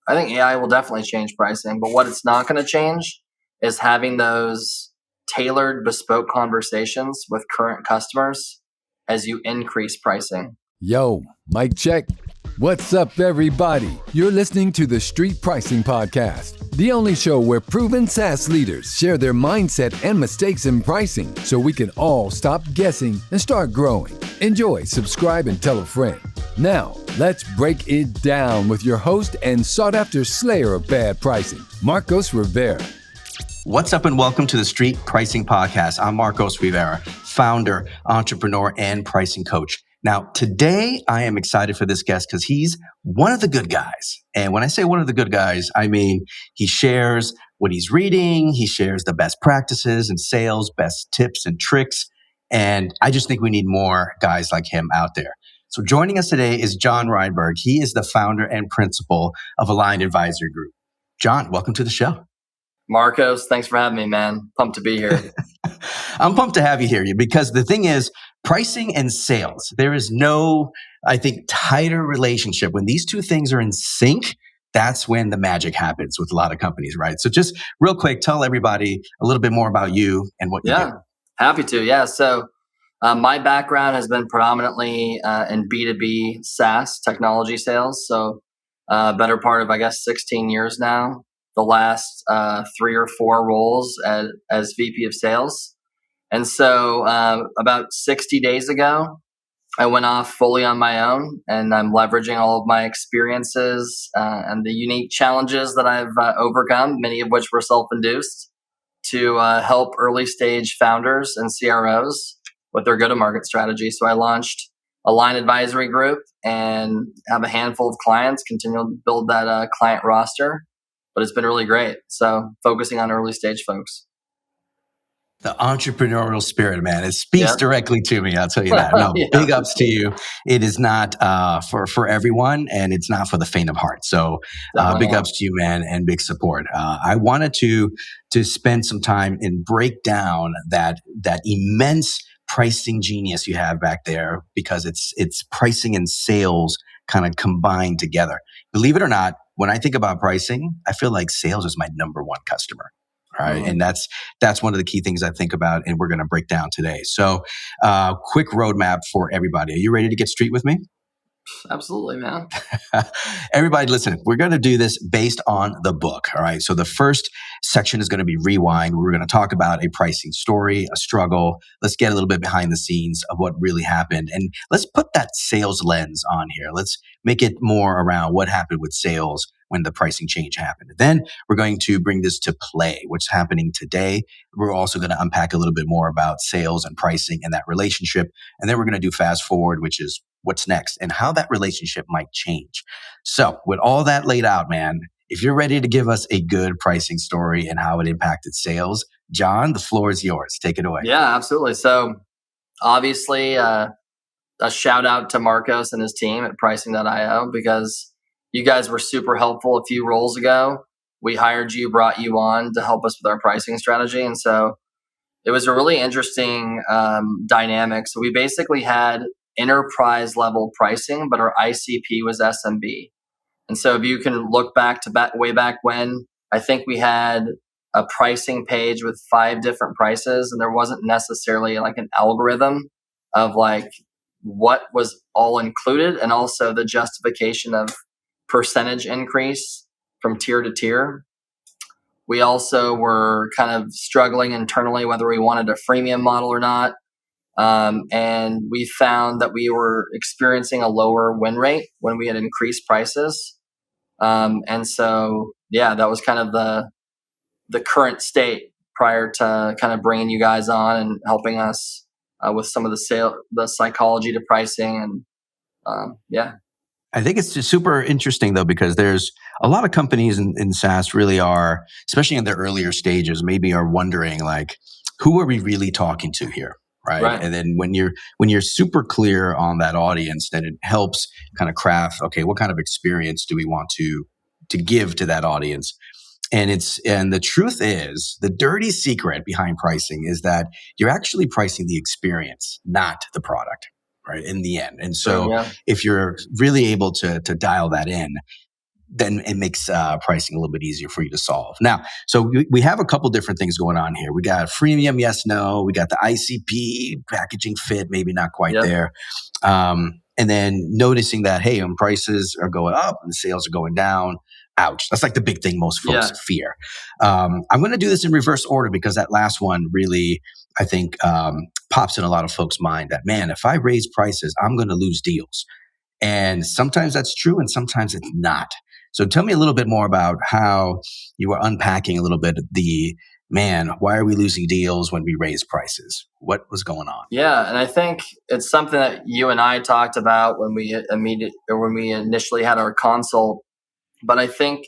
I think AI will definitely change pricing, but what it's not going to change is having those tailored, bespoke conversations with current customers as you increase pricing. Yo, mic check. What's up, everybody? You're listening to the Street Pricing Podcast, the only show where proven SaaS leaders share their mindset and mistakes in pricing so we can all stop guessing and start growing. Enjoy, subscribe, and tell a friend. Now, let's break it down with your host and sought-after slayer of bad pricing, Marcos Rivera. What's up and welcome to the Street Pricing Podcast. I'm Marcos Rivera, founder, entrepreneur, and pricing coach. Now, today I am excited for this guest because he's one of the good guys. And when I say one of the good guys, I mean he shares what he's reading, he shares the best practices in sales, best tips and tricks. And I just think we need more guys like him out there. So joining us today is Jon Rydberg. He is the founder and principal of Aligned Advisory Group. Jon, welcome to the show. Marcos, thanks for having me, man. Pumped to be here. I'm pumped to have you here because the thing is, pricing and sales, there is no, I think, tighter relationship. When these two things are in sync, that's when the magic happens with a lot of companies, right? So just real quick, tell everybody a little bit more about you and what you do. Happy to. Yeah. So my background has been predominantly in B2B SaaS technology sales. So better part of, 16 years now. The last 3 or 4 roles as VP of sales. And so about 60 days ago, I went off fully on my own, and I'm leveraging all of my experiences and the unique challenges that I've overcome, many of which were self-induced, to help early stage founders and CROs with their go-to-market strategy. So I launched Aligned Advisory Group and have a handful of clients, continue to build that client roster. But it's been really great. So focusing on early stage folks. The entrepreneurial spirit, man, it speaks directly to me. I'll tell you that. No, big ups to you. It is not for everyone, and it's not for the faint of heart. So big ups to you, man, and big support. I wanted to spend some time and break down that immense pricing genius you have back there, because it's pricing and sales kind of combined together. Believe it or not, when I think about pricing, I feel like sales is my number one customer, right? And that's one of the key things I think about, and we're going to break down today. So, quick roadmap for everybody. Are you ready to get street with me? Absolutely, man. Everybody, listen, we're going to do this based on the book, all right? So the first section is going to be Rewind. We're going to talk about a pricing story, a struggle. Let's get a little bit behind the scenes of what really happened. And let's put that sales lens on here. Let's make it more around what happened with sales when the pricing change happened. Then we're going to bring this to play, what's happening today. We're also going to unpack a little bit more about sales and pricing and that relationship. And then we're going to do fast forward, which is what's next and how that relationship might change. So with all that laid out, man, if you're ready to give us a good pricing story and how it impacted sales, Jon, the floor is yours. Take it away. Yeah, absolutely. So obviously, a shout out to Marcos and his team at pricing.io, because you guys were super helpful a few roles ago. We hired you, brought you on to help us with our pricing strategy. And so it was a really interesting dynamic. So we basically had enterprise level pricing, but our ICP was SMB. And so if you can look back to way back when, I think we had a pricing page with 5 different prices, and there wasn't necessarily like an algorithm of like what was all included, and also the justification of percentage increase from tier to tier. We also were kind of struggling internally whether we wanted a freemium model or not. And we found that we were experiencing a lower win rate when we had increased prices. And so, that was kind of the current state prior to kind of bringing you guys on and helping us with some of the psychology to pricing. And I think it's just super interesting though, because there's a lot of companies in SaaS really are, especially in their earlier stages, maybe are wondering like, who are we really talking to here? Right. And then when you're super clear on that audience, then it helps kind of craft, okay, what kind of experience do we want to give to that audience? And the truth is, the dirty secret behind pricing is that you're actually pricing the experience, not the product, right? In the end. And so if you're really able to dial that in, then it makes pricing a little bit easier for you to solve. Now, so we have a couple different things going on here. We got freemium, yes, no. We got the ICP, packaging fit, maybe not quite there. And then noticing that, hey, when prices are going up and sales are going down, ouch. That's like the big thing most folks fear. I'm going to do this in reverse order because that last one really, I think, pops in a lot of folks' mind that, man, if I raise prices, I'm going to lose deals. And sometimes that's true and sometimes it's not. So tell me a little bit more about how you were unpacking a little bit why are we losing deals when we raise prices? What was going on? Yeah, and I think it's something that you and I talked about when we initially had our consult. But I think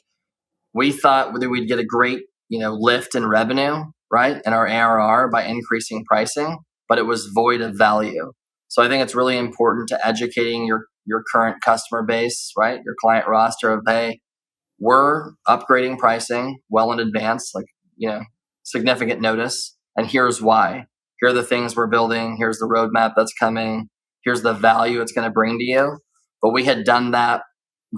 we thought that we'd get a great, lift in revenue, right, and our ARR by increasing pricing, but it was void of value. So I think it's really important to educating your current customer base, right, your client roster of, hey, we're upgrading pricing well in advance, like, significant notice, and here's why. Here are the things we're building. Here's the roadmap that's coming. Here's the value it's going to bring to you. But we had done that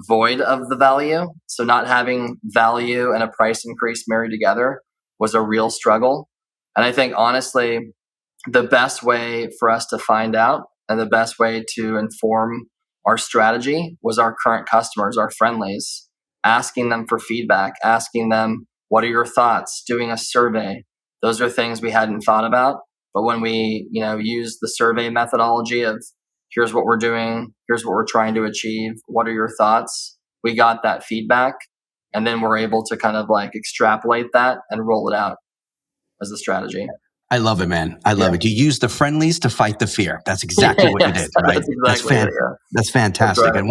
void of the value. So not having value and a price increase married together was a real struggle. And I think, honestly, the best way for us to find out and the best way to inform our strategy was our current customers, our friendlies, asking them for feedback, asking them, what are your thoughts? Doing a survey. Those are things we hadn't thought about. But when we, use the survey methodology of here's what we're doing, here's what we're trying to achieve, what are your thoughts? We got that feedback. And then we're able to kind of like extrapolate that and roll it out as a strategy. I love it, man. I love it. You use the friendlies to fight the fear. That's exactly what you did, right? That's exactly That's fantastic. That's right. And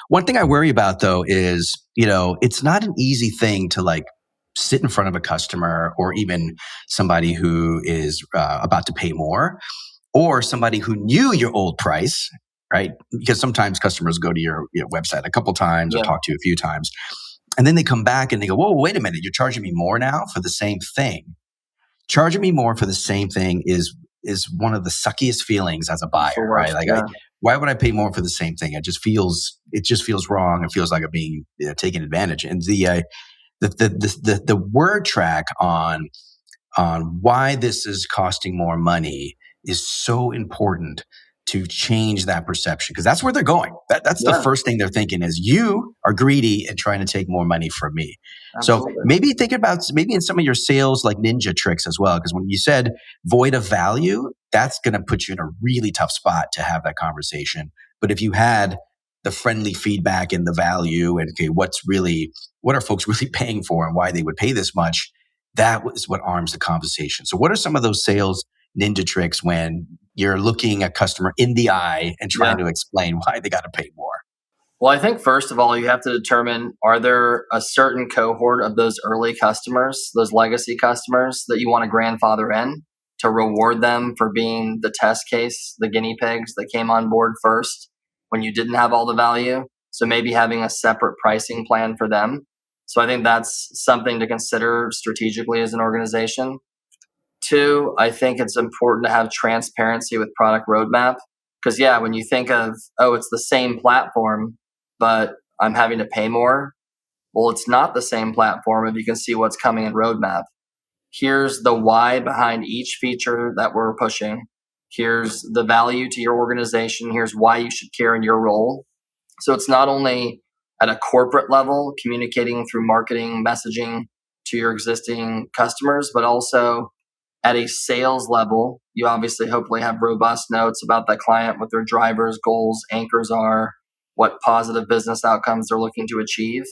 one thing I worry about though is, it's not an easy thing to like sit in front of a customer or even somebody who is about to pay more or somebody who knew your old price, right? Because sometimes customers go to your website a couple times or talk to you a few times. And then they come back and they go, whoa, wait a minute. You're charging me more now for the same thing. Charging me more for the same thing is one of the suckiest feelings as a buyer, right? Like, why would I pay more for the same thing? It just feels wrong. It feels like I'm being taken advantage. And the word track on why this is costing more money is so important to change that perception because that's where they're going. That's the first thing they're thinking is you are greedy and trying to take more money from me. Absolutely. So maybe think about in some of your sales like ninja tricks as well. Because when you said void of value, that's going to put you in a really tough spot to have that conversation. But if you had the friendly feedback and the value and okay, what are folks really paying for and why they would pay this much, that is what arms the conversation. So what are some of those sales ninja tricks when you're looking a customer in the eye and trying to explain why they got to pay more? Well, I think first of all, you have to determine, are there a certain cohort of those early customers, those legacy customers that you want to grandfather in to reward them for being the test case, the guinea pigs that came on board first when you didn't have all the value. So maybe having a separate pricing plan for them. So I think that's something to consider strategically as an organization. Two, I think it's important to have transparency with product roadmap. Because when you think of, it's the same platform, but I'm having to pay more. Well, it's not the same platform if you can see what's coming in roadmap. Here's the why behind each feature that we're pushing. Here's the value to your organization. Here's why you should care in your role. So it's not only at a corporate level, communicating through marketing, messaging to your existing customers, but also at a sales level. You obviously hopefully have robust notes about that client, what their drivers, goals, anchors are, what positive business outcomes they're looking to achieve.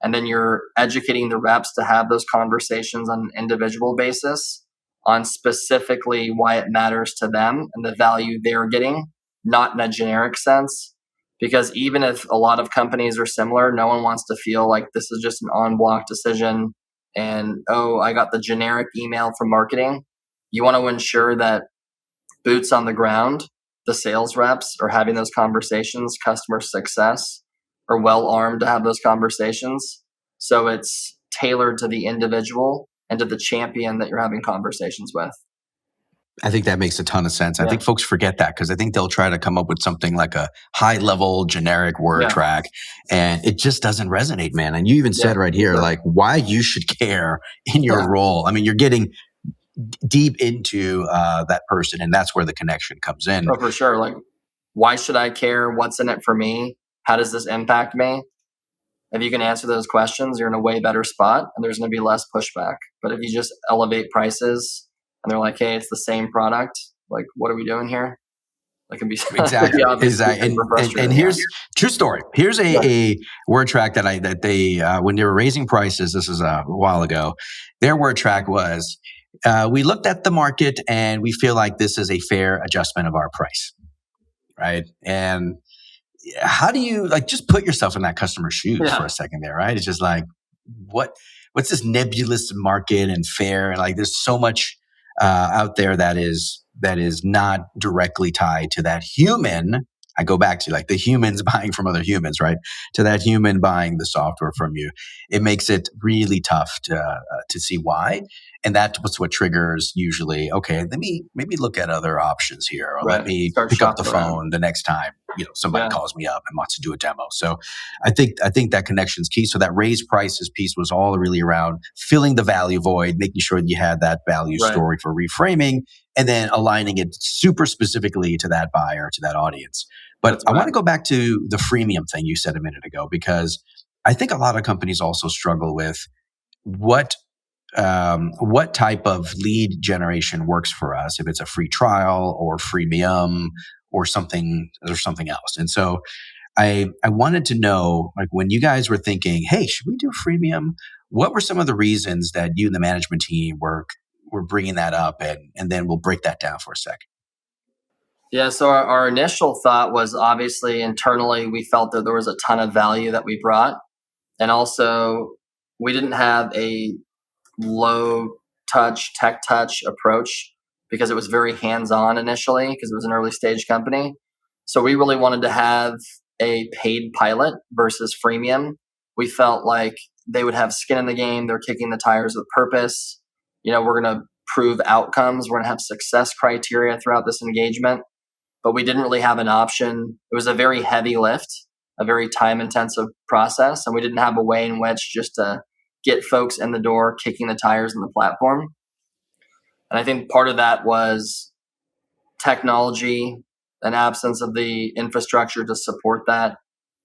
And then you're educating the reps to have those conversations on an individual basis on specifically why it matters to them and the value they're getting, not in a generic sense. Because even if a lot of companies are similar, no one wants to feel like this is just an on-block decision and, I got the generic email from marketing. You want to ensure that boots on the ground, the sales reps are having those conversations, customer success are well armed to have those conversations. So it's tailored to the individual and to the champion that you're having conversations with. I think that makes a ton of sense. I think folks forget that because I think they'll try to come up with something like a high level generic word track, and it just doesn't resonate, man. And you even said right here, like why you should care in your role. I mean, you're getting deep into that person, and that's where the connection comes in. Oh, for sure. Like, why should I care? What's in it for me? How does this impact me? If you can answer those questions, you're in a way better spot, and there's going to be less pushback. But if you just elevate prices and they're like, hey, it's the same product, like, what are we doing here? That can be exactly. And here's true story. Here's a word track that they when they were raising prices, this is a while ago, their word track was, we looked at the market and we feel like this is a fair adjustment of our price, right? And how do you just put yourself in that customer's shoes for a second there, right? It's just like, what's this nebulous market and fair? And there's so much out there that is not directly tied to that human. I go back to the humans buying from other humans, right? To that human buying the software from you. It makes it really tough to see why. And that's what triggers usually, okay, let me maybe look at other options here, or let me pick up the phone the next time somebody calls me up and wants to do a demo. So I think that connection is key. So that raised prices piece was all really around filling the value void, making sure that you had that value story for reframing, and then aligning it super specifically to that buyer, to that audience. But I want to go back to the freemium thing you said a minute ago, because I think a lot of companies also struggle with what type of lead generation works for us, if it's a free trial or freemium or something else. And so I wanted to know, when you guys were thinking, hey, should we do freemium? What were some of the reasons that you and the management team were bringing that up? And then we'll break that down for a second. Yeah, so our initial thought was, obviously internally, we felt that there was a ton of value that we brought. And also, we didn't have a low touch, tech touch approach, because it was very hands-on initially, because it was an early stage company. So we really wanted to have a paid pilot versus freemium. We felt like they would have skin in the game. They're kicking the tires with purpose. We're going to prove outcomes. We're going to have success criteria throughout this engagement. But we didn't really have an option. It was a very heavy lift, a very time-intensive process, and we didn't have a way in which just to get folks in the door, kicking the tires in the platform. And I think part of that was technology, an absence of the infrastructure to support that.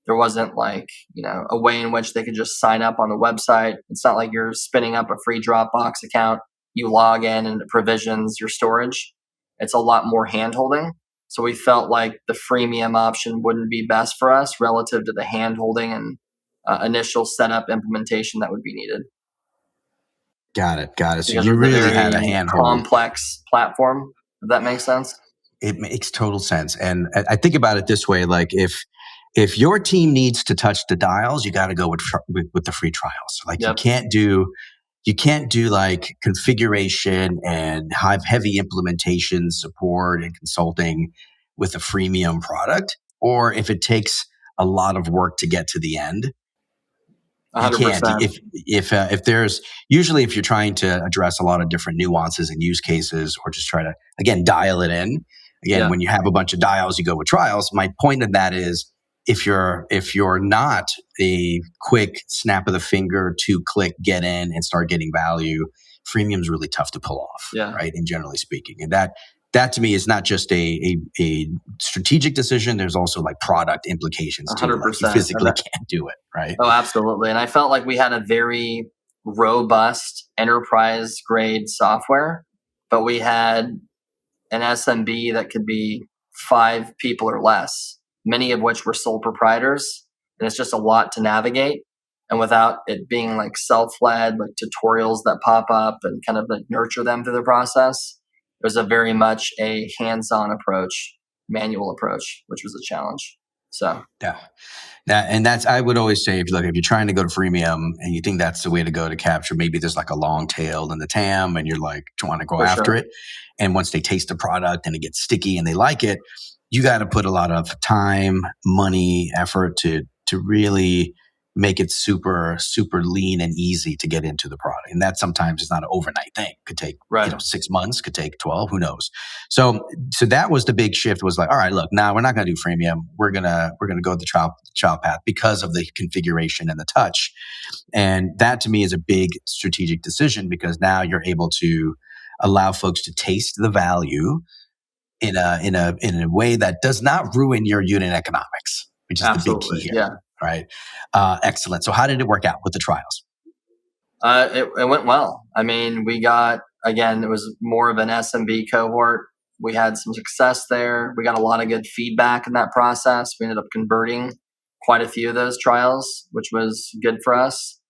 There wasn't a way in which they could just sign up on the website. It's not like you're spinning up a free Dropbox account, you log in and it provisions your storage. It's a lot more hand-holding. So we felt like the freemium option wouldn't be best for us relative to the hand-holding and initial setup implementation that would be needed. Got it. So you really had a hand-hold. Complex platform, if that makes sense. It makes total sense. And I think about it this way, if your team needs to touch the dials, you got to go with the free trials. You can't do configuration and have heavy implementation support and consulting with a freemium product, or if it takes a lot of work to get to the end. 100%. You can't. If there's usually, if you're trying to address a lot of different nuances and use cases, or just try to dial it in. When you have a bunch of dials, you go with trials. My point of that is, if you're not a quick snap of the finger, 2-click, get in and start getting value, freemium is really tough to pull off, right? And generally speaking, and that to me is not just a strategic decision. There's also product implications too. 100%. You physically can't do it, right? Oh, absolutely. And I felt like we had a very robust enterprise grade software, but we had an SMB that could be 5 people or less, many of which were sole proprietors. And it's just a lot to navigate. And without it being self-led, tutorials that pop up and kind of nurture them through the process, it was a very much a hands-on approach, manual approach, which was a challenge. So and that's, I would always say, if you're trying to go to freemium and you think that's the way to go to capture, maybe there's a long tail in the TAM and you're trying to go after it. And once they taste the product and it gets sticky and they like it, you got to put a lot of time, money, effort to really make it super, super lean and easy to get into the product. And that sometimes is not an overnight thing. Could take, 6 months, could take 12, who knows? So that was the big shift, was like, all right, look, now we're not going to do freemium. We're going to go the trial path because of the configuration and the touch. And that to me is a big strategic decision, because now you're able to allow folks to taste the value in a way that does not ruin your unit economics, which is the big key here. Yeah. Right. Excellent. So how did it work out with the trials? It went well. I mean, we got, again, it was more of an SMB cohort. We had some success there. We got a lot of good feedback in that process. We ended up converting quite a few of those trials, which was good for us.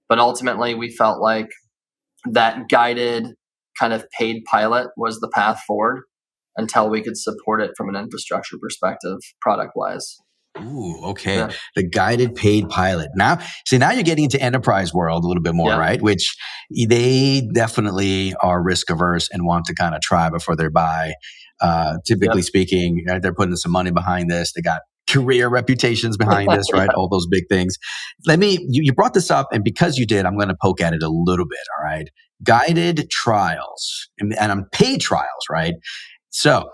But ultimately, we felt like that guided kind of paid pilot was the path forward until we could support it from an infrastructure perspective, product-wise. Ooh, okay. Yeah. The guided paid pilot. Now you're getting into enterprise world a little bit more, right? Which they definitely are risk averse and want to kind of try before they buy. Typically speaking, they're putting some money behind this. They got career reputations behind this, right? All those big things. You brought this up, and because you did, I'm going to poke at it a little bit. All right. Guided trials and paid trials, right? So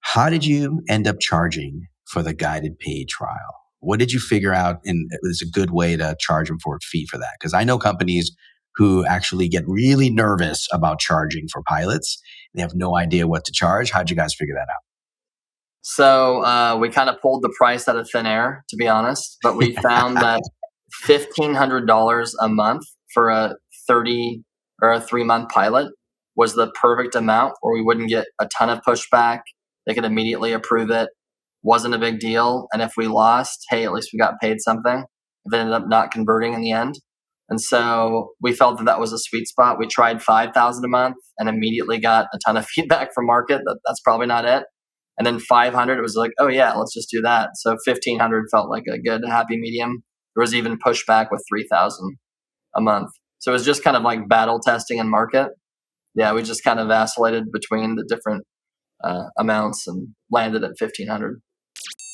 how did you end up charging for the guided paid trial? What did you figure out is a good way to charge them for a fee for that? Because I know companies who actually get really nervous about charging for pilots. They have no idea what to charge. How'd you guys figure that out? So we kind of pulled the price out of thin air, to be honest, but we found that $1,500 a month for a 30 or a 3-month pilot was the perfect amount where we wouldn't get a ton of pushback. They could immediately approve it. Wasn't a big deal. And if we lost, hey, at least we got paid something. If it ended up not converting in the end. And so we felt that was a sweet spot. We tried $5,000 a month and immediately got a ton of feedback from market that's probably not it. And then $500, it was like, oh yeah, let's just do that. So $1,500 felt like a good happy medium. There was even pushback with $3,000 a month. So it was just kind of like battle testing in market. Yeah, we just kind of vacillated between the different amounts and landed at $1,500.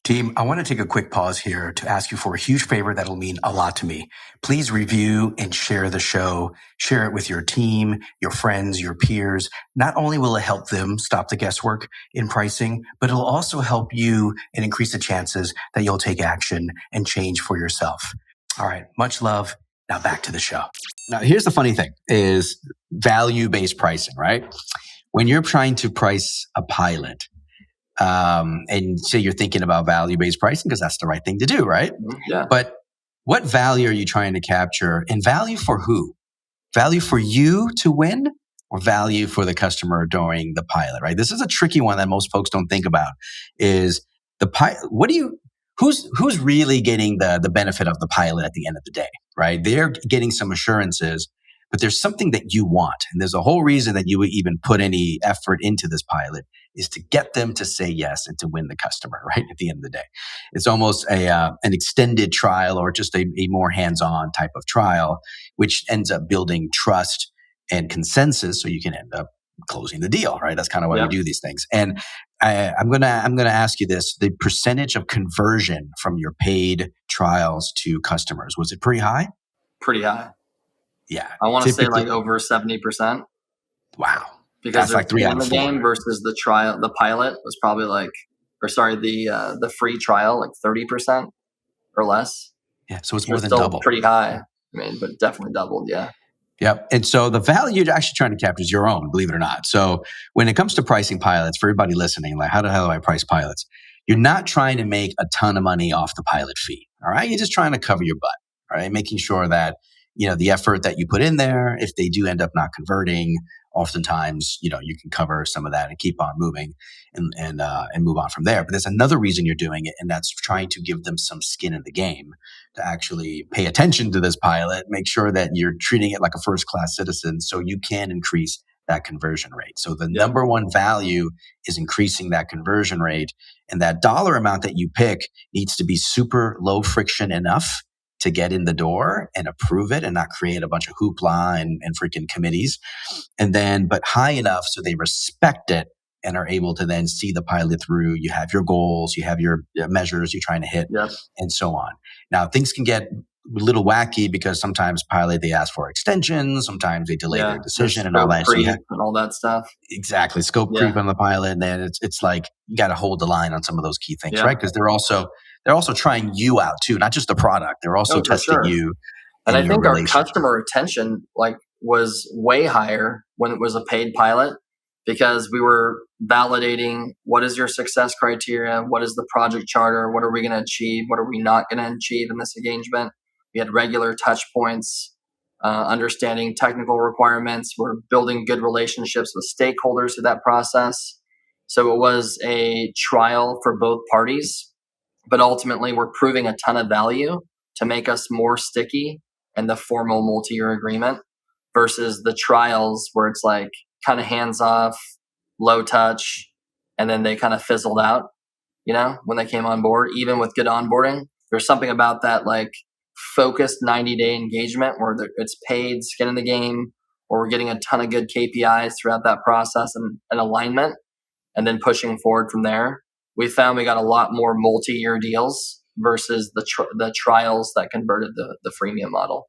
Team, I want to take a quick pause here to ask you for a huge favor that'll mean a lot to me. Please review and share the show. Share it with your team, your friends, your peers. Not only will it help them stop the guesswork in pricing, but it'll also help you and increase the chances that you'll take action and change for yourself. All right, much love. Now back to the show. Now, here's the funny thing is value-based pricing, right? When you're trying to price a pilot, and say you're thinking about value-based pricing because that's the right thing to do, right? Yeah. But what value are you trying to capture, and value for who? Value for you to win, or value for the customer during the pilot, right? This is a tricky one that most folks don't think about. Is the pilot? Who's really getting the benefit of the pilot at the end of the day, right? They're getting some assurances. But there's something that you want. And there's a whole reason that you would even put any effort into this pilot is to get them to say yes and to win the customer, right? At the end of the day. It's almost an extended trial or just a more hands-on type of trial, which ends up building trust and consensus so you can end up closing the deal, right? That's kind of why we do these things. And I'm gonna ask you this: the percentage of conversion from your paid trials to customers, was it pretty high? Pretty high. Yeah. I want to say like over 70%. Wow. Because that's like 3 out of 4. The game versus the pilot was probably the free trial, like 30% or less. Yeah. So it's more than still double. Pretty high. I mean, but definitely doubled. Yeah. Yep. And so the value you're actually trying to capture is your own, believe it or not. So when it comes to pricing pilots, for everybody listening, like how the hell do I price pilots? You're not trying to make a ton of money off the pilot fee. All right. You're just trying to cover your butt. All right. Making sure that the effort that you put in there, if they do end up not converting, oftentimes, you can cover some of that and keep on moving and move on from there. But there's another reason you're doing it, and that's trying to give them some skin in the game to actually pay attention to this pilot, make sure that you're treating it like a first-class citizen so you can increase that conversion rate. So the number one value is increasing that conversion rate, and that dollar amount that you pick needs to be super low friction enough to get in the door and approve it and not create a bunch of hoopla and freaking committees. And then, but high enough so they respect it and are able to then see the pilot through. You have your goals, you have your measures you're trying to hit, and so on. Now, things can get little wacky because sometimes pilot, they ask for extensions, sometimes they delay their decision there's and all scope that. So you creep have and all that stuff. exactly scope creep Yeah, on the pilot. And then it's like, you got to hold the line on some of those key things, yeah. right? Because they're also trying you out too, not just the product. They're also Oh, for testing sure. you And and I your think our relationship. customer retention was way higher when it was a paid pilot, because we were validating what is your success criteria, what is the project charter, what are we going to achieve, what are we not going to achieve in this engagement. We had regular touch points, understanding technical requirements. We're building good relationships with stakeholders through that process. So it was a trial for both parties, but ultimately we're proving a ton of value to make us more sticky in the formal multi-year agreement versus the trials where it's like kind of hands off, low touch, and then they kind of fizzled out, when they came on board. Even with good onboarding, there's something about that focused 90-day engagement where it's paid skin in the game, or we're getting a ton of good KPIs throughout that process and alignment, and then pushing forward from there. We found we got a lot more multi-year deals versus the trials that converted the freemium model.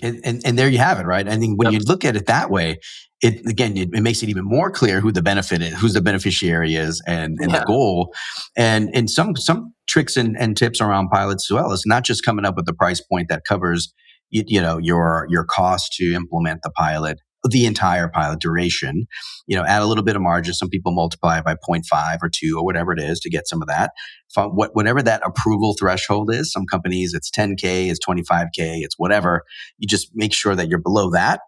And there you have it, right? I think when Yep. you look at it that way, it makes it even more clear who the beneficiary is, and the goal, and some tricks and tips around pilots as well. It's not just coming up with the price point that covers your cost to implement the pilot, the entire pilot duration. Add a little bit of margin. Some people multiply it by 0.5 or 2 or whatever it is to get some of that. Whatever that approval threshold is. Some companies it's 10K, it's 25K, it's whatever. You just make sure that you're below that.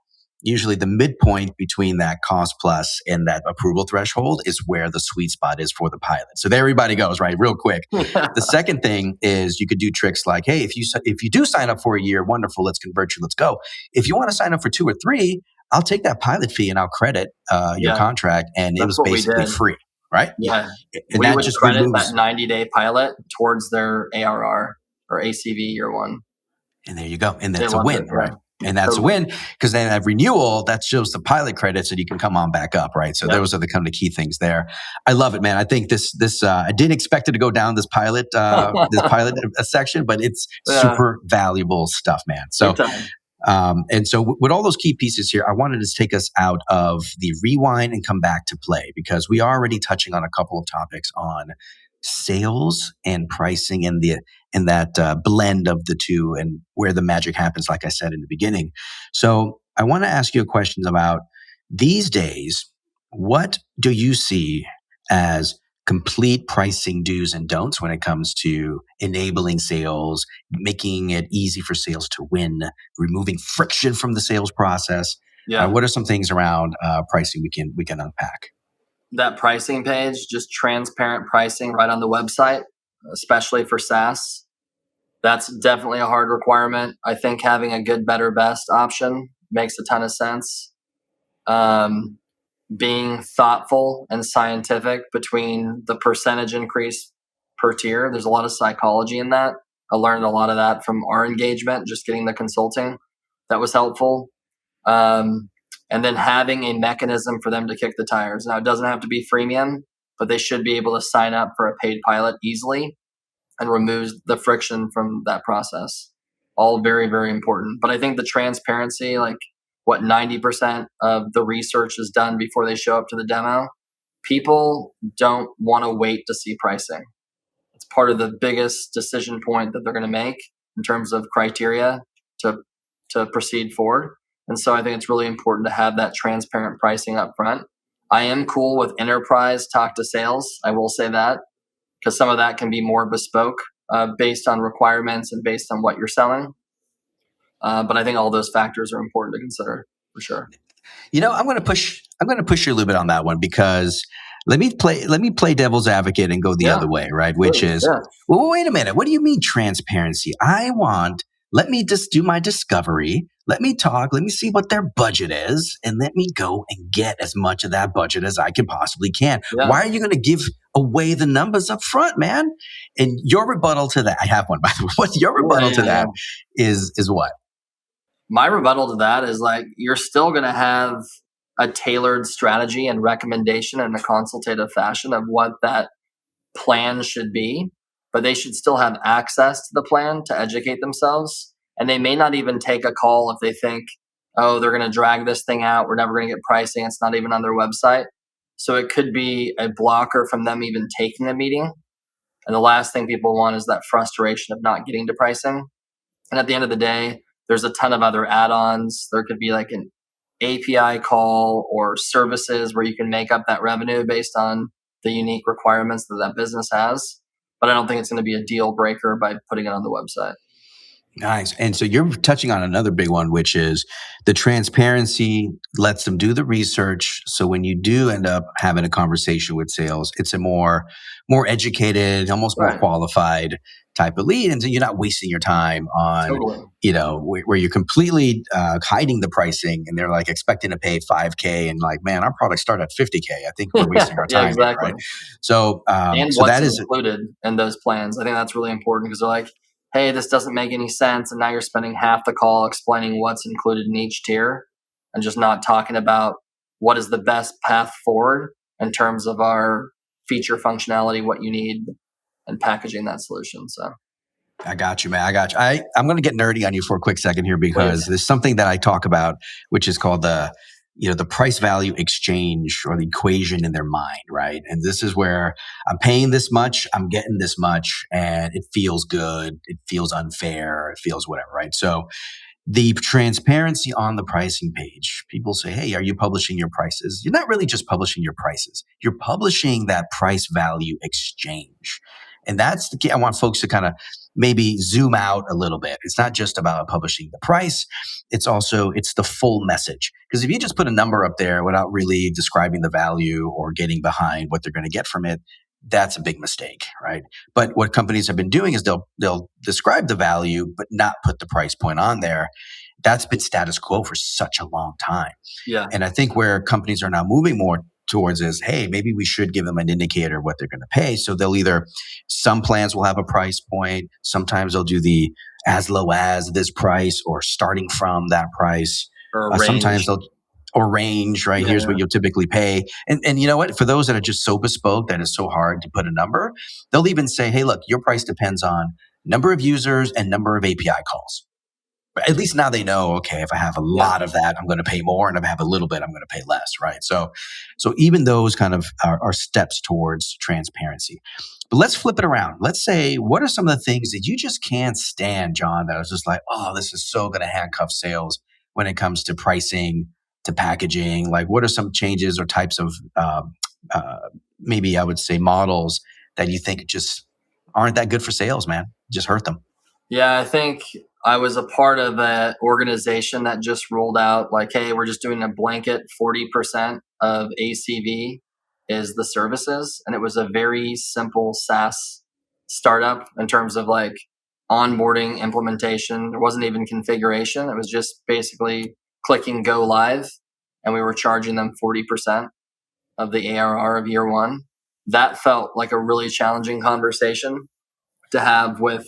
Usually the midpoint between that cost plus and that approval threshold is where the sweet spot is for the pilot. So there everybody goes, right? Real quick. The second thing is you could do tricks like, hey, if you do sign up for a year, wonderful, let's convert you, let's go. If you want to sign up for 2 or 3, I'll take that pilot fee and I'll credit your contract, and it That's was what we basically did. free, right? Yeah. And We that would just credit removes. that 90-day pilot towards their ARR or ACV year one. And there you go. And They that's a loved win, it, right? And that's totally. a win because then at renewal, that shows the pilot credits and you can come on back up, right? So those are the kind of key things there. I love it, man. I think this I didn't expect it to go down this pilot section, but it's super valuable stuff, man. So and so with all those key pieces here, I wanted to take us out of the rewind and come back to play, because we are already touching on a couple of topics on sales and pricing and that blend of the two and where the magic happens, like I said in the beginning. So I want to ask you a question about these days, what do you see as complete pricing do's and don'ts when it comes to enabling sales, making it easy for sales to win, removing friction from the sales process? What are some things around pricing we can unpack? That pricing page, just transparent pricing right on the website, especially for SaaS. That's definitely a hard requirement. I think having a good, better, best option makes a ton of sense. Being thoughtful and scientific between the percentage increase per tier. There's a lot of psychology in that. I learned a lot of that from our engagement, just getting the consulting. That was helpful. And then having a mechanism for them to kick the tires. Now, it doesn't have to be freemium, but they should be able to sign up for a paid pilot easily and remove the friction from that process. All very, very important. But I think the transparency, 90% of the research is done before they show up to the demo. People don't want to wait to see pricing. It's part of the biggest decision point that they're going to make in terms of criteria to proceed forward. And so I think it's really important to have that transparent pricing up front. I am cool with enterprise talk to sales. I will say that, because some of that can be more bespoke based on requirements and based on what you're selling. But I think all those factors are important to consider for sure. I'm going to push you a little bit on that one, because let me play devil's advocate and go the other way, right? Which is, well, wait a minute. What do you mean transparency? Let me just do my discovery. Let me talk. Let me see what their budget is, and let me go and get as much of that budget as I can possibly can. Yeah. Why are you going to give away the numbers up front, man? And your rebuttal to that, I have one, by the way. What your rebuttal to that is what? My rebuttal to that is you're still going to have a tailored strategy and recommendation in a consultative fashion of what that plan should be. but they should still have access to the plan to educate themselves. And they may not even take a call if they think, oh, they're going to drag this thing out. We're never going to get pricing. It's not even on their website. So it could be a blocker from them even taking a meeting. And the last thing people want is that frustration of not getting to pricing. And at the end of the day, there's a ton of other add-ons. There could be like an API call or services where you can make up that revenue based on the unique requirements that that business has. But I don't think it's going to be a deal breaker by putting it on the website. Nice. And so you're touching on another big one, which is the transparency lets them do the research. So when you do end up having a conversation with sales, it's a more educated, almost more qualified type of lead. And so you're not wasting your time on, where you're completely hiding the pricing and they're like expecting to pay $5,000 and like, man, our products start at $50,000. I think we're wasting our time. Exactly. Here, right? So, and so what's that is included in those plans. I think that's really important because they're like, hey, this doesn't make any sense. And now you're spending half the call explaining what's included in each tier and just not talking about what is the best path forward in terms of our feature functionality, what you need, and packaging that solution. So I got you, man. I got you. I'm going to get nerdy on you for a quick second here because there's something that I talk about, which is called the price value exchange or the equation in their mind, right? And this is where I'm paying this much, I'm getting this much, and it feels good, it feels unfair, it feels whatever, right? So the transparency on the pricing page, people say, hey, are you publishing your prices? You're not really just publishing your prices. You're publishing that price value exchange. And that's the key. I want folks to kind of maybe zoom out a little bit. It's not just about publishing the price. It's the full message. Because if you just put a number up there without really describing the value or getting behind what they're going to get from it, that's a big mistake, right? But what companies have been doing is they'll describe the value, but not put the price point on there. That's been status quo for such a long time. Yeah. And I think where companies are now moving more towards is, hey, maybe we should give them an indicator of what they're going to pay. So some plans will have a price point. Sometimes they'll do the as low as this price or starting from that price. Or sometimes or range, right? Here's what you'll typically pay. And you know what? For those that are just so bespoke that it's so hard to put a number, they'll even say, hey, look, your price depends on number of users and number of API calls. But at least now they know, okay, if I have a lot of that, I'm going to pay more. And if I have a little bit, I'm going to pay less, right? So even those kind of are steps towards transparency. But let's flip it around. Let's say, what are some of the things that you just can't stand, Jon, that was just like, oh, this is so going to handcuff sales when it comes to pricing, to packaging? Like, what are some changes or types of maybe I would say models that you think just aren't that good for sales, man? Just hurt them. Yeah, I think I was a part of an organization that just rolled out like, hey, we're just doing a blanket 40% of ACV is the services. And it was a very simple SaaS startup in terms of like onboarding, implementation. There wasn't even configuration. It was just basically clicking go live. And we were charging them 40% of the ARR of year one. That felt like a really challenging conversation to have with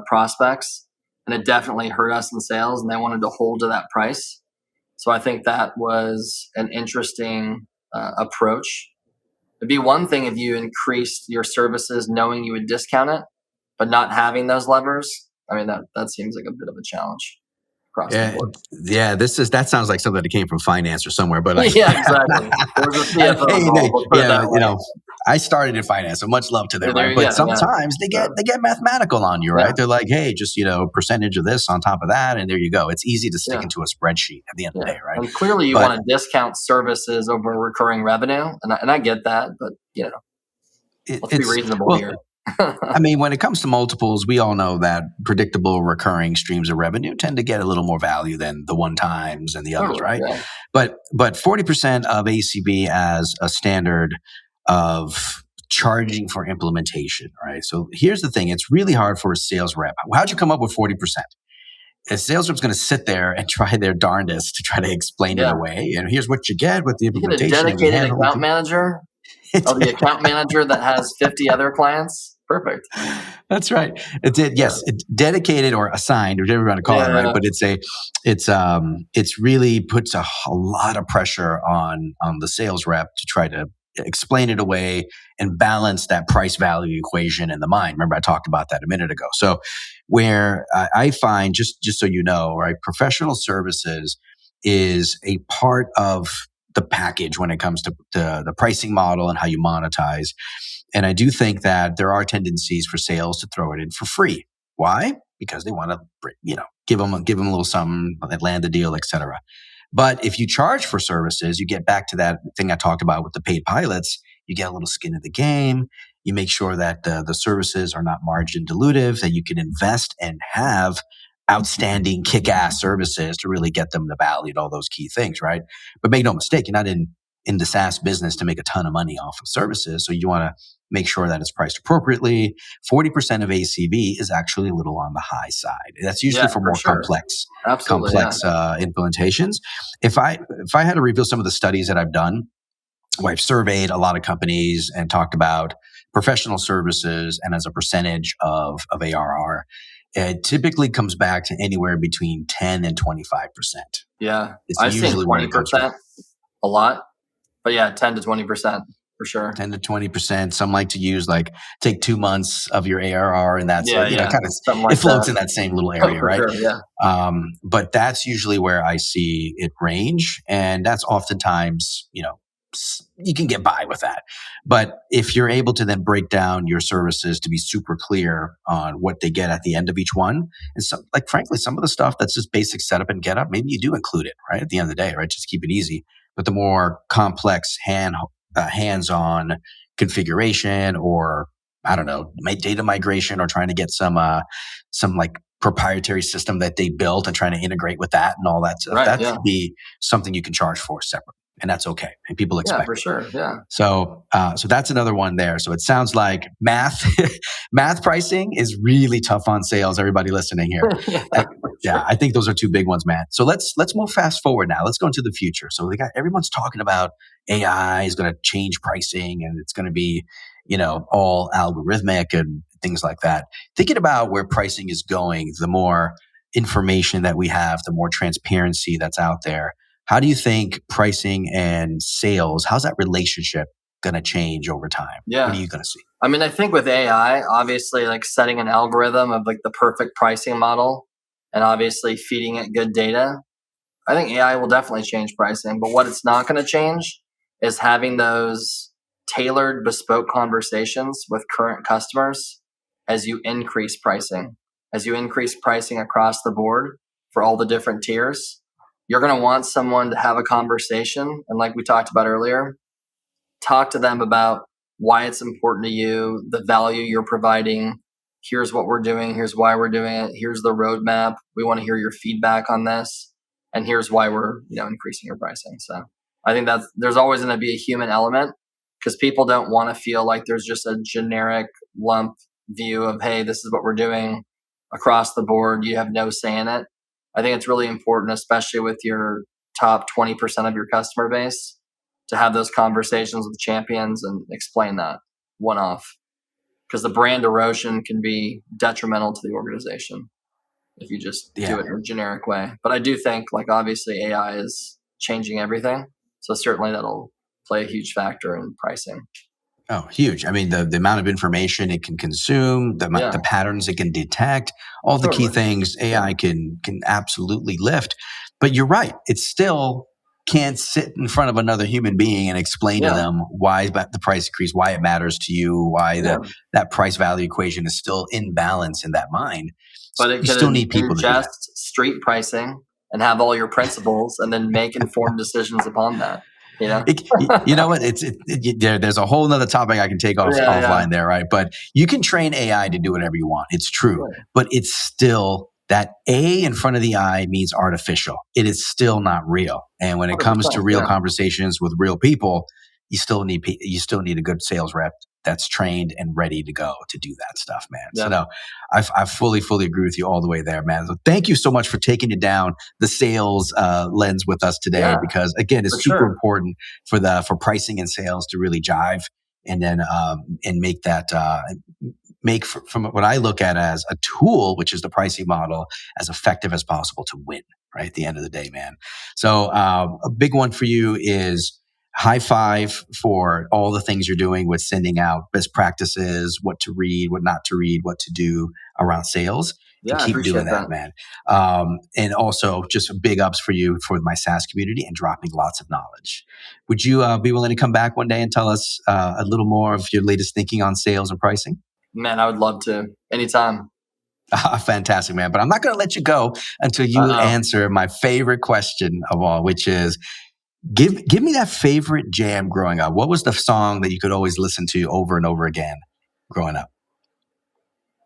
prospects. And it definitely hurt us in sales, and they wanted to hold to that price. So I think that was an interesting approach. It'd be one thing if you increased your services knowing you would discount it, but not having those levers. I mean, that seems like a bit of a challenge across the board. Yeah, that sounds like something that came from finance or somewhere. But yeah, exactly. There's a CFO I started in finance, so much love to them, right? But sometimes they get mathematical on you, right? Yeah. They're like, hey, just percentage of this on top of that, and there you go. It's easy to stick into a spreadsheet at the end of the day, right? And clearly, you want to discount services over recurring revenue, and I get that, but let's be reasonable here. I mean, when it comes to multiples, we all know that predictable recurring streams of revenue tend to get a little more value than the one times and the others, right? Yeah. But 40% of ACV as a standard of charging for implementation, right? So here's the thing. It's really hard for a sales rep. How'd you come up with 40%? A sales rep's going to sit there and try their darndest to try to explain it away. And here's what you get with the implementation. You get a dedicated account manager of the account manager that has 50 other clients. Perfect. That's right. It's dedicated or assigned, whatever you want to call it, right? But it's really puts a lot of pressure on the sales rep to try to explain it away, and balance that price value equation in the mind. Remember, I talked about that a minute ago. So where I find, just so you know, right, professional services is a part of the package when it comes to the pricing model and how you monetize. And I do think that there are tendencies for sales to throw it in for free. Why? Because they want to, give them a little something, land the deal, etc. But if you charge for services, you get back to that thing I talked about with the paid pilots. You get a little skin in the game. You make sure that the services are not margin dilutive, that you can invest and have outstanding kick-ass services to really get them to value all those key things, right? But make no mistake, you're not in the SaaS business to make a ton of money off of services. So you want to make sure that it's priced appropriately. 40% of ACV is actually a little on the high side. That's usually for more complex implementations. If I had to reveal some of the studies that I've done, where I've surveyed a lot of companies and talked about professional services and as a percentage of ARR, it typically comes back to anywhere between 10 and 25%. Yeah. It's I've usually seen 20% a lot, but yeah, 10 to 20% for sure. 10 to 20%. Some like to use take 2 months of your ARR and that's kind of, it floats in that same little area, right? Sure, yeah. But that's usually where I see it range. And that's oftentimes, you can get by with that. But if you're able to then break down your services to be super clear on what they get at the end of each one, and so, frankly, some of the stuff that's just basic setup and get up, maybe you do include it, right? At the end of the day, right? Just keep it easy. But the more complex hands-on configuration, or I don't know, data migration, or trying to get some proprietary system that they built and trying to integrate with that and all that stuff, that should be something you can charge for separately. And that's okay. And people expect for sure. Yeah. So that's another one there. So it sounds like math pricing is really tough on sales. Everybody listening here. I think those are two big ones, Matt. So let's move fast forward now. Let's go into the future. So everyone's talking about AI is going to change pricing and it's going to be, all algorithmic and things like that. Thinking about where pricing is going, the more information that we have, the more transparency that's out there. How do you think pricing and sales, how's that relationship going to change over time? Yeah. What are you going to see? I mean, I think with AI, obviously setting an algorithm of the perfect pricing model and obviously feeding it good data, I think AI will definitely change pricing. But what it's not going to change is having those tailored, bespoke conversations with current customers as you increase pricing. As you increase pricing across the board for all the different tiers, you're going to want someone to have a conversation. And like we talked about earlier, talk to them about why it's important to you, the value you're providing. Here's what we're doing. Here's why we're doing it. Here's the roadmap. We want to hear your feedback on this. And here's why we're increasing your pricing. So I think there's always going to be a human element because people don't want to feel like there's just a generic lump view of, hey, this is what we're doing across the board. You have no say in it. I think it's really important, especially with your top 20% of your customer base, to have those conversations with champions and explain that one off. Because the brand erosion can be detrimental to the organization if you just do it in a generic way. But I do think, obviously AI is changing everything. So certainly that'll play a huge factor in pricing. Oh, huge. I mean, the amount of information it can consume, the patterns it can detect, all the key things AI can absolutely lift. But you're right. It still can't sit in front of another human being and explain to them why the price increase, why it matters to you, why that price value equation is still in balance in that mind. But it you still need people to do that. Street pricing and have all your principles and then make informed decisions upon that. You know what? There's a whole nother topic I can take offline there, right? But you can train AI to do whatever you want. It's true, but it's still that A in front of the I means artificial. It is still not real. And when it comes to real conversations with real people, you still need a good sales rep that's trained and ready to go to do that stuff, man. Yeah. So no, I fully agree with you all the way there, man. So thank you so much for taking it down the sales lens with us today, because again, it's super important for pricing and sales to really jive and then and make that from what I look at as a tool, which is the pricing model, as effective as possible to win, right? At the end of the day, man. So a big one for you is high five for all the things you're doing with sending out best practices, what to read, what not to read, what to do around sales. Yeah, And I keep doing appreciate that, man. And also just big ups for you for my SaaS community and dropping lots of knowledge. Would you be willing to come back one day and tell us a little more of your latest thinking on sales and pricing? Man, I would love to. Anytime. Fantastic, man. But I'm not going to let you go until you answer my favorite question of all, which is give me that favorite jam growing up. What was the song that you could always listen to over and over again growing up?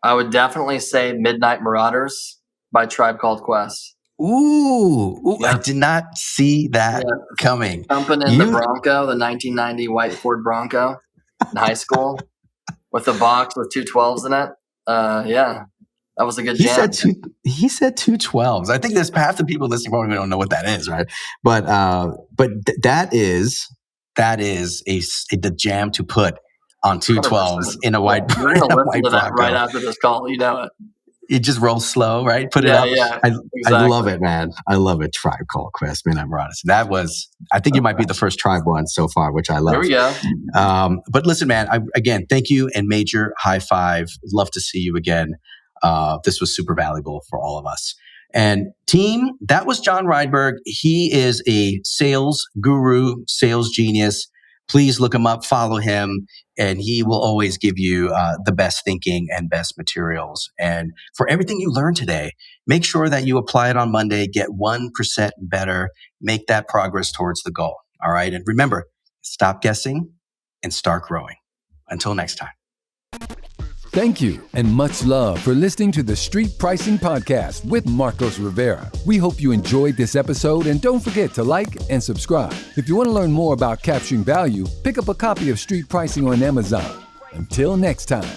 I would definitely say Midnight Marauders by Tribe Called Quest. Ooh, Yeah. I did not see that coming. Jumping in the Bronco, the 1990 white Ford Bronco in high school with a box with 212s in it. Yeah, that was a good jam. He said 212s. I think there's half the people listening probably don't know what that is, right? But that is the jam to put on 212s in a white. We're going to listen to that right after this call. You know it. It just rolls slow, right? Put it up. Yeah, exactly. I love it, man. I love it. Tribe Called Quest, Midnight Marauders. That was, I think you might be the first Tribe one so far, which I love. There we go. But listen, man, again, thank you and major high five. Love to see you again. This was super valuable for all of us. And team, that was Jon Rydberg. He is a sales guru, sales genius. Please look him up, follow him, and he will always give you the best thinking and best materials. And for everything you learned today, make sure that you apply it on Monday, get 1% better, make that progress towards the goal. All right. And remember, stop guessing and start growing. Until next time. Thank you and much love for listening to the Street Pricing Podcast with Marcos Rivera. We hope you enjoyed this episode and don't forget to like and subscribe. If you want to learn more about capturing value, pick up a copy of Street Pricing on Amazon. Until next time.